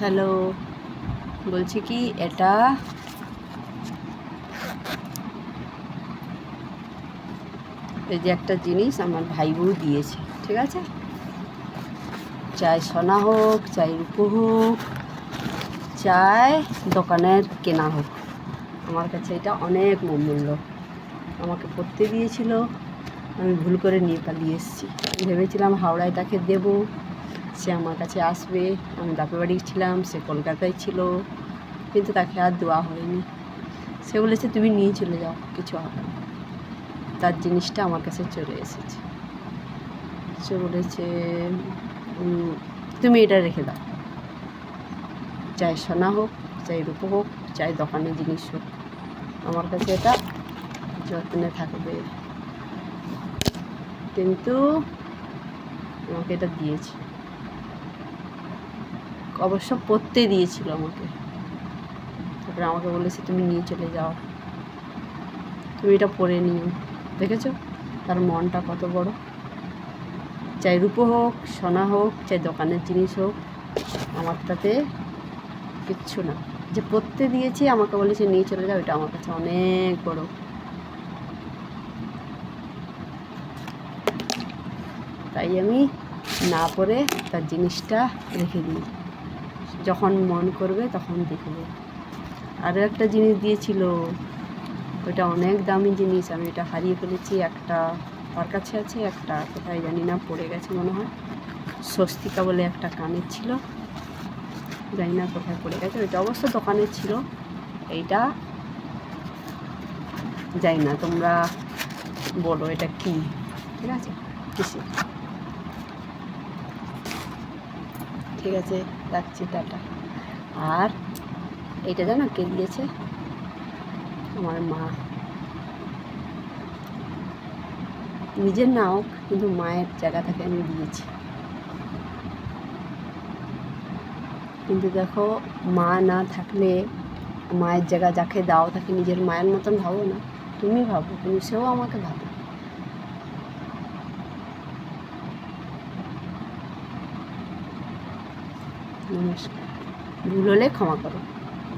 Hello, বলছি কি এটা এই যে একটা জিনিস আমার ভাই বউ দিয়েছে, ঠিক আছে? চাই সোনা হোক, চাই রূপো হোক, চাই দোকানের কেনা হোক, আমার কাছে এটা অনেক মূল্য। আমাকে পড়তে দিয়েছিল, আমি ভুল করে নিয়ে পালিয়ে এসেছি। ভেবেছিলাম হাওড়ায় তাকে দেবো, সে আমার কাছে আসবে। আমি বাপের বাড়ি ছিলাম, সে কলকাতায় ছিল, কিন্তু তাকে আর দেওয়া হয়নি। সে বলেছে তুমি নিয়ে চলে যাও, কিছু হবে না। তার জিনিসটা আমার কাছে চলে এসেছে। সে বলেছে তুমি এটা রেখে দাও, চাই সোনা হোক, চাই রূপো হোক, চাই দোকানের জিনিস হোক, আমার কাছে এটা যত্নে থাকবে। কিন্তু আমাকে এটা দিয়েছে, অবশ্য পড়তে দিয়েছিল আমাকে। তারপরে আমাকে বলেছে তুমি নিয়ে চলে যাও, তুমি এটা পরে নিও। দেখেছো তার মনটা কত বড়। চাই রূপো হোক, সোনা হোক, চাই দোকানের জিনিস হোক, আমার তাতে কিচ্ছু না। যে পড়তে দিয়েছি, আমাকে বলেছে নিয়ে চলে যাও, এটা আমার কাছে অনেক বড়। তাই আমি না পরে তার জিনিসটা রেখে দিই, যখন মন করবে তখন দেখবো। আরও একটা জিনিস দিয়েছিল, ওইটা অনেক দামি জিনিস, আমি এটা হারিয়ে ফেলেছি। একটা তার কাছে আছে, একটা কোথায় জানি না পড়ে গেছে মনে হয়। স্বস্তিকা বলে একটা কানের ছিল, জানি না কোথায় পড়ে গেছে। ওইটা অবশ্য দোকানে ছিল, এইটা জানি না, তোমরা বলো এটা কি। ঠিক আছে, কিসে? ঠিক আছে, রাখছি, টাটা। আর এইটা জানো কে দিয়েছে? আমার মা। নিজের নাও, কিন্তু মায়ের জায়গা থেকে আমি দিয়েছি। কিন্তু দেখো, মা না থাকলে, মায়ের জায়গা যাকে দাও তাকে নিজের মায়ের মতন ভাবো না, তুমি ভাবো, কিন্তু সেও আমাকে ভাবে। নমস্কার, ভুল হলে ক্ষমা করো।